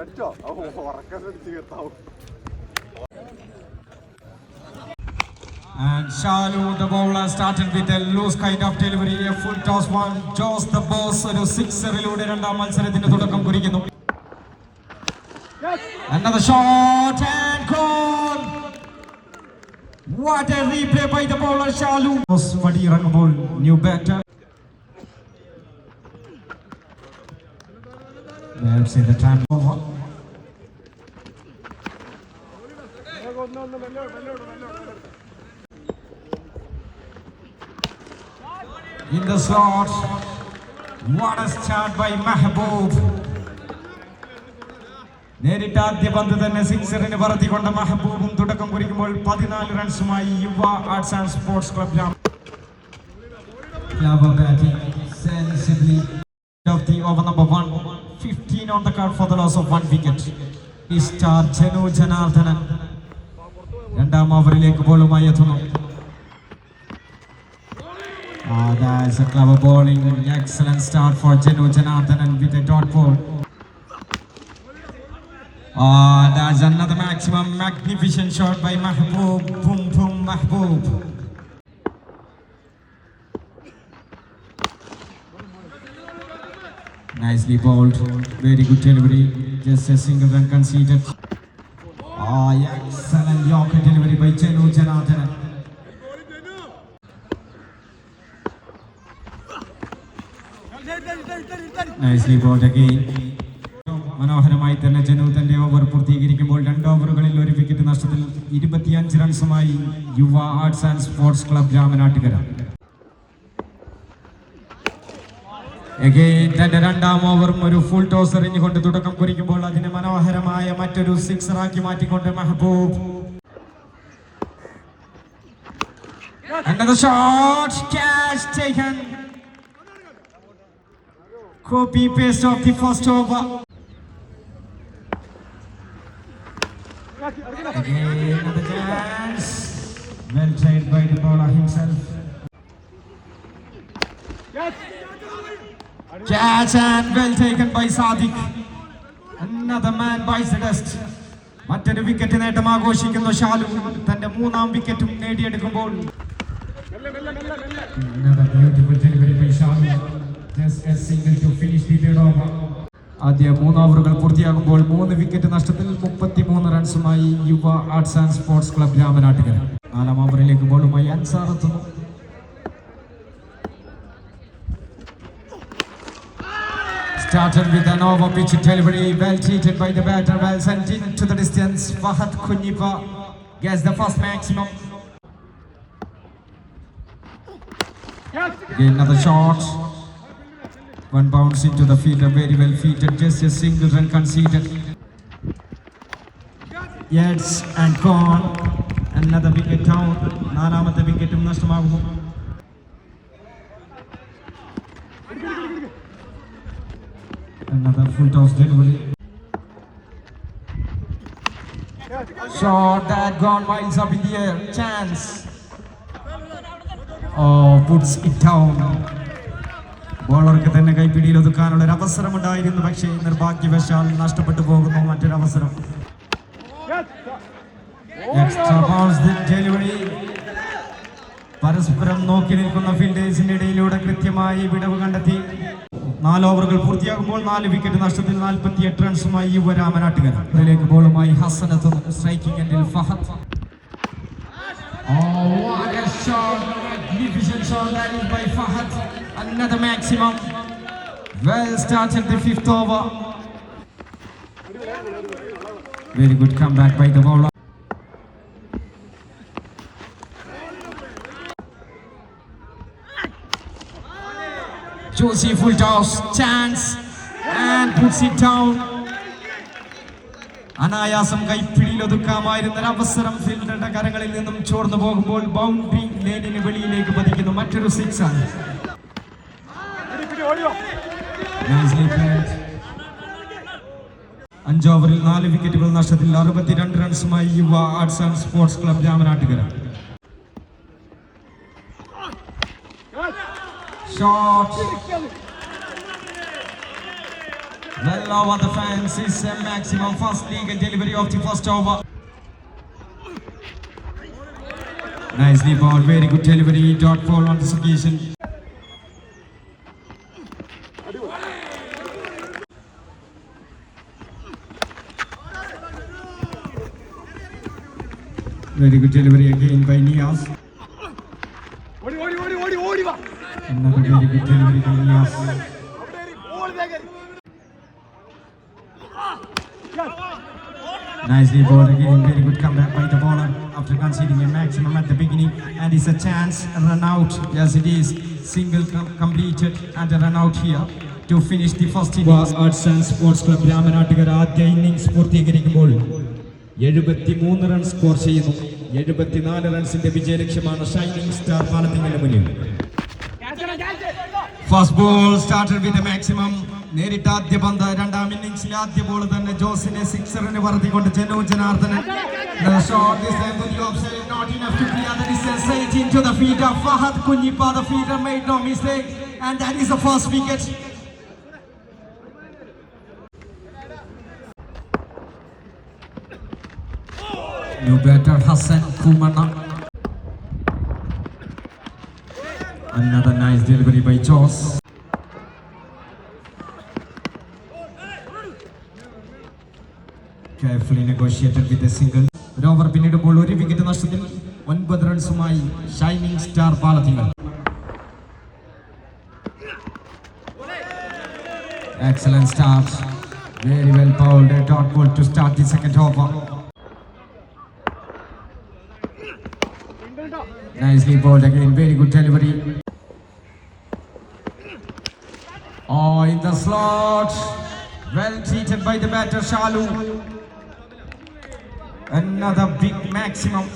And Shalu, the bowler, started with a loose kind of delivery, a full toss one. Joss the boss, ഒരു സിക്സറിലൂടെ രണ്ടാം മത്സരത്തിന്റെ തുടക്കം കുറിക്കുന്നു. Another shot and goal. What a replay by the bowler Shalu. വടി ഇറങ്ങുമ്പോൾ new batter. Let's see the time over. In the slot, what a start by Mahboob. നേരിട്ട് ആദ്യ പന്ത് തന്നെ സിക്സറിന് പറത്തിക്കൊണ്ട മെഹബൂബും തുടക്കം കുറിക്കുമ്പോൾ 14 റൺസുമായി Yuva arts and sports club of the over number 1, 15 on the card for the loss of 1 wicket. Is star Jenu Janardhanan രണ്ടാം ഓവറിലേക്ക് ബോളുമായി എത്തുന്നു. That's a clever bowling, excellent start for Jenu Janardhanan with a dot ball. That's another maximum magnificent shot by Mahboob. Boom boom Mahboob. Nicely bowled, very good delivery, just a single run conceded. Excellent Yorker delivery by Jenu Janardhanan. Nicely bowled again. മനോഹരമായി തന്നെ ജനു തന്റെ over പൂർത്തീകരിക്കുമ്പോൾ 2 ഓവറുകളിൽ 1 wicket നഷ്ടത്തിൽ 25 റൺസുമായി Yuva arts and sports club Ramanattukara. തന്റെ രണ്ടാം ഓവറും ഒരു full toss എറിഞ്ഞുകൊണ്ട് തുടക്കം കുറിക്കുമ്പോൾ അതിനെ മനോഹരമായ മറ്റൊരു സിക്സറാക്കി മാറ്റിക്കൊണ്ട് Mehboob. Another shot, catch taken. Copy paste of the first over. Again another chance. Well played by the bowler himself. Catch and well taken by Sadiq. Another man bites the dust. മറ്റൊരു wicket നേട്ടം ആഘോഷിക്കുന്നു ഷാലു. തന്റെ 3ാം വിക്കറ്റും നേടിയെടുക്കുമ്പോൾ another beautiful delivery by Shalu. Just a single to finish the third over. ആദ്യ 3 ഓവറുകൾ പൂർത്തിയാകുമ്പോൾ 3 wicket നഷ്ടത്തിൽ 33 റൺസുമായി Yuva arts and sports club Ramanattukara. 4ാം ഓവറിലേക്ക് ബോളുമായി അൻസാർ എത്തുന്നു. Started with an over pitch delivery, well treated by the batter, well sent into the distance. Fahad Kunyipa gets the first maximum. Again another shot. One bounce into the fielder, very well fielded, just a single run conceded. Yes, and gone. Another wicket down. 4ാമത്തെ വിക്കറ്റും നഷ്ടമാകുന്നു. Another full toss delivery. Shot that gone miles up in the air. Chance. Puts it down. ബോളർക്ക് തന്നെ കൈപ്പിടിയിൽ ഒതുക്കാനുള്ള ഒരു അവസരമുണ്ടായിരുന്നു. പക്ഷേ നിർഭാഗ്യവശാൽ നഷ്ടപ്പെട്ടു പോകുന്നു മറ്റൊരു അവസരം. Extra balls delivery. പരസ്പരം നോക്കി നിൽക്കുന്ന ഫീൽഡേഴ്സിന്റെ ഇടയിലൂടെ കൃത്യമായി വിടവ് കണ്ടെത്തി. 4 ഓവറുകൾ പൂർത്തിയാകുമ്പോൾ 4 വിക്കറ്റ് നഷ്ടത്തിൽ 48 റൺസുമായി യുവ രാമനാട്ടുകര. അതിലേക്ക് ബോളുമായി ഹസൻ എത്തുന്നു. സ്ട്രൈക്കിംഗ് എൻഡിൽ Fahad. What a shot, magnificent shot that is by Fahad. Another maximum. Well started the 5th over. Very good comeback by the bowler. Josie full toss, chance and puts it down. അനായാസം കൈപ്പിടിയിൽ ഒതുക്കാമായിരുന്ന അവസരം ഫീൽഡറുടെ കരങ്ങളിൽ നിന്നും ചോർന്നു പോകുമ്പോൾ boundary ലൈനിന് വെളിയിലേക്ക് പതിക്കുന്നു. മറ്റൊരു 6 ആണ്. അഞ്ച് ഓവറിൽ 4 വിക്കറ്റുകൾ നഷ്ടത്തിൽ 62 റൺസുമായി Yuva arts and sports club Ramanattukara. Shot well all over the fans is a maximum first legal delivery of the first over. Nicely ball, very good delivery, dot ball on this occasion. Very good delivery again by Nias. Another very good delivery by Nias. Nicely bowled again, very good comeback by the bowler after conceding a maximum at the beginning, and it's a chance, a run out. Yes, it is. Single completed and a run out here to finish the first innings. Arts and Sports Club Ramanattukara ആദ്യ innings പൂർത്തീകരിക്കുമ്പോൾ 73 run score ചെയ്യുന്നു. 74 റൺസിന്റെ വിജയലക്ഷ്യമാണ് shining star പാലത്തിങ്കലിന് മുന്നിൽ. First ball started with maximum. നേരിട്ട ആദ്യ പന്ത് രണ്ടാം ഇന്നിംഗ്സിലെ ആദ്യ ball തന്നെ ജോസിനെ സിക്സറിന് വർദ്ധിക്കൊണ്ട് ജനു Janardhanan. The shot is there to the offside, not enough to clear the distance. Straight into the feet of Fahad Kunyipa. The fielder made no mistake, and that is the first wicket. New batter Hassan Kumana. Another nice delivery by Jos. Carefully negotiated with a single. Over പിന്നിടുമ്പോൾ ഒരു wicket നഷ്ടത്തിൽ 9 റൺസുമായി shining star Palathingal. Excellent start. Very well bowled. A dot ball to start the second over. Nicely bowled again. Very good delivery. Oh, in the slot. Well treated by the batter Shalu. Another big maximum.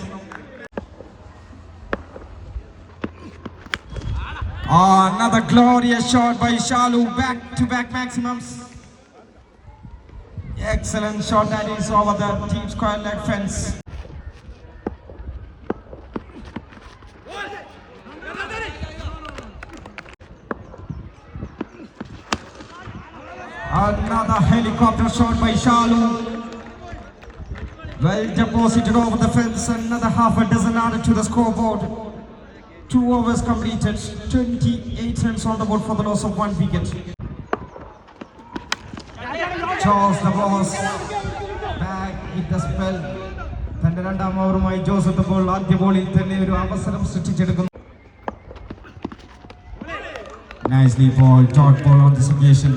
Oh, another glorious shot by Shalu. Back-to-back maximums. Excellent shot that is over the deep square leg fence. Another helicopter shot by Shalu. Well deposited over the fence. Another half a dozen added to the scoreboard. 2 overs completed. 28 runs on the board for the loss of 1 wicket. Charles the boss back with the spell. തന്റെ രണ്ടാം ഓവറുമായി Joseph ball ആദ്യ ബോളിൽ തന്നെ ഒരു അവസരം സൃഷ്ടിച്ചെടുക്കുന്നു. Nicely bowled, dot ball on this occasion.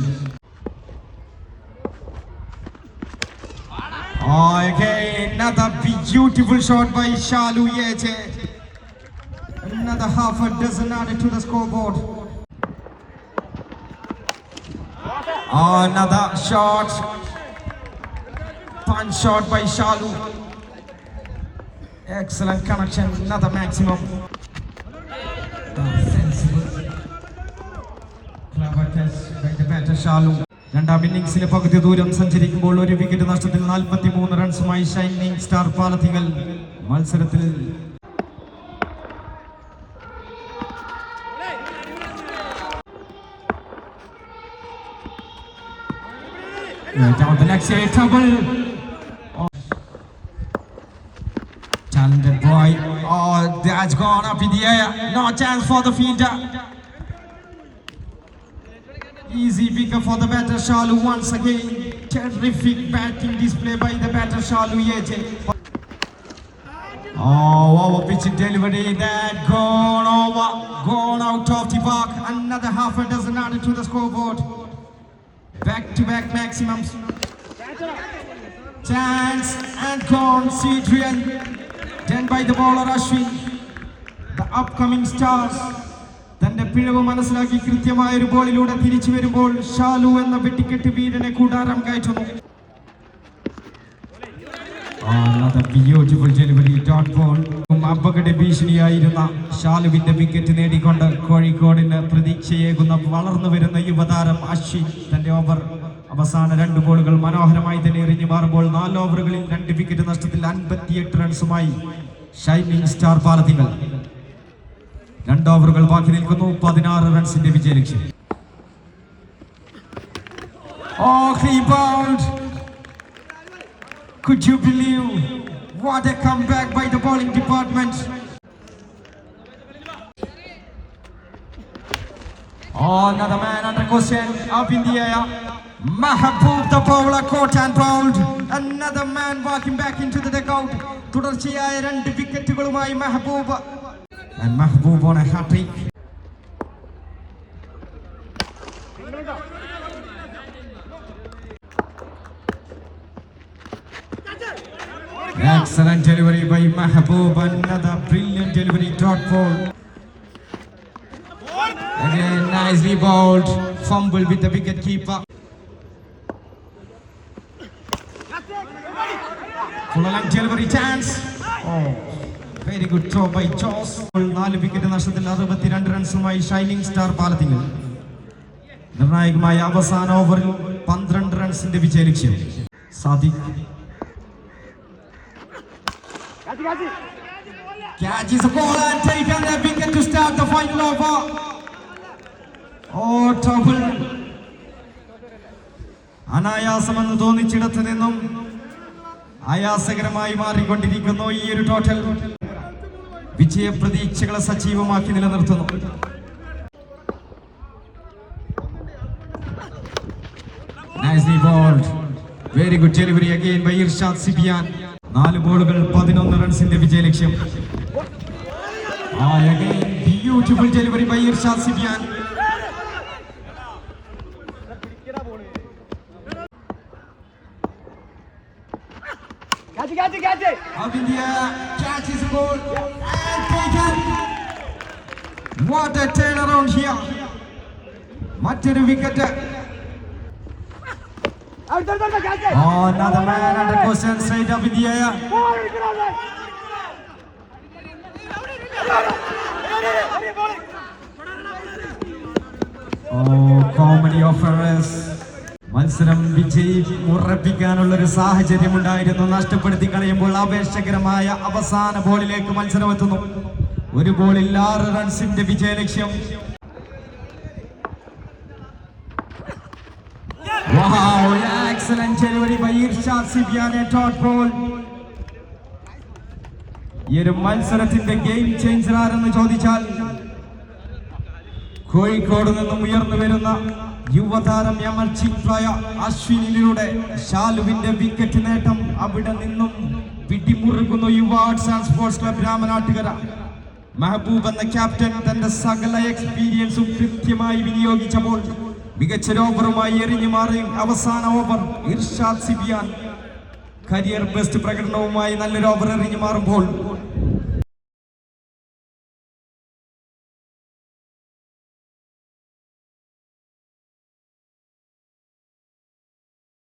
Oh, again, another beautiful shot by Shalu Yeche. Another half a dozen added to the scoreboard. Oh, another shot. Punch shot by Shalu. Excellent connection, another maximum. Sensible. Clever catch by the batter Shalu. രണ്ടാം ഇന്നിംഗ്സിലെ പകുതി ദൂരം സഞ്ചരിക്കുമ്പോൾ ഒരു wicket നഷ്ടത്തിൽ 43 റൺസുമായി shining star Palathingal മത്സരത്തിൽ. Down the next day, trouble. Oh. Talented boy. Oh, that's gone up in the air. No chance for the fielder. Easy picker for the batter Shalu once again. Terrific batting display by the batter Shalu Yeche. Oh, over pitch delivery that gone out of the park. Another half a dozen added to the scoreboard. Back-to-back maximums. Chance and gone. Cedrian done by the bowler Ashwin. The upcoming stars. തന്റെ പിഴവ് മനസ്സിലാക്കി കൃത്യമായ ഒരു ബോളിലൂടെ തിരിച്ചു വരുമ്പോൾ ഷാലു എന്ന വെട്ടിക്കെട്ട് വീരനെ കൂടാരം കയറ്റുന്നു. Another beautiful delivery, dot ball. അപകട ഭീഷണിയായിരുന്ന ഷാലുവിന്റെ വിക്കറ്റ് നേടിക്കൊണ്ട് കോഴിക്കോടിന് പ്രതീക്ഷയേകുന്ന വളർന്നു വരുന്ന യുവതാരം അശ്വിൻ തന്റെ ഓവർ അവസാന 2 ബോളുകൾ മനോഹരമായി തന്നെ എറിഞ്ഞു മാറുമ്പോൾ 4 ഓവറുകളിൽ 2 വിക്കറ്റ് നഷ്ടത്തിൽ 58 റൺസുമായി ഷൈനിങ് സ്റ്റാർ പാലത്തിങ്കൽ. 2 ഓവറുകൾ ബാക്കി നിൽക്കുന്നു. 16 റൺസിന്റെ വിജയലക്ഷ്യം. Oh, he bowled. Could you believe what a comeback by the bowling department? Oh, another man under question up in the air. Mahboob the bowler caught and bowled. Another man walking back into the dugout. തുടർച്ചയായ 2 വിക്കറ്റുകളുമായി Mehboob. And Mahboob on a hat-trick. Excellent delivery by Mahboob. Another brilliant delivery. Dot ball. Again, nicely bowled. Fumble with the wicket keeper. Full length delivery chance. Oh, very good throw by Joss. 4 wicket നഷ്ടത്തിൽ 62 റൺസുമായി shining star Palathingal. നിർണായകമായ അവസാന ഓവറിൽ 12 റൺസിന്റെ വിജയലക്ഷ്യം. Sadiq catches the ball and taken the wicket to start the final over. Oh, trouble. അനായാസമെന്ന് തോന്നിച്ചിടത്ത് നിന്നും ആയാസകരമായി മാറിക്കൊണ്ടിരിക്കുന്നു ഈ ഒരു total. വിജയപ്രതീക്ഷകളെ സജീവമാക്കി നിലനിർത്തുന്നു. Nicely bowled. Very good delivery again by Irshad Sibian. 4 ബോളുകൾ 11 റൺസിന്റെ വിജയലക്ഷ്യം. Again beautiful delivery by Irshad Sibian. Catch it. Up in the air, catches the ball and taken. What a turnaround here. മറ്റൊരു wicket. Another man under question straight up in the air. Oh, comedy of errors. മത്സരം ഉറപ്പിക്കാനുള്ളൊരു സാഹചര്യം ഉണ്ടായിരുന്നു. നഷ്ടപ്പെടുത്തി കളയുമ്പോൾ ആവേശകരമായ അവസാന ബോളിലേക്ക് മത്സരം എത്തുന്നു. 1 ബോളിൽ 6 റൺസിന്റെ വിജയലക്ഷ്യം. Wow, excellent delivery by Irshad Sibian, a dot ball. ഈ ഒരു മത്സരത്തിന്റെ ഗെയിം ചേഞ്ചർ ആരെന്ന് ചോദിച്ചാൽ കോഴിക്കോട് നിന്നും ഉയർന്നു വരുന്ന യുവതാരം യമർജിത്തായ അശ്വിനിലൂടെ ഷാലുവിന്റെ വിക്കറ്റ് നേട്ടം. അവിടെ നിന്നും പിടിമുറുക്കുന്നു Yuva arts and sports club Ramanattukara. Mehboob എന്ന ക്യാപ്റ്റൻ തന്റെ സകല എക്സ്പീരിയൻസും കൃത്യമായി വിനിയോഗിച്ചപ്പോൾ മികച്ച ഓവറുമായി എറിഞ്ഞു മാറി അവസാന over Irshad Sibiyan career best പ്രകടനവുമായി നല്ലൊരു ഓവർ എറിഞ്ഞു മാറുമ്പോൾ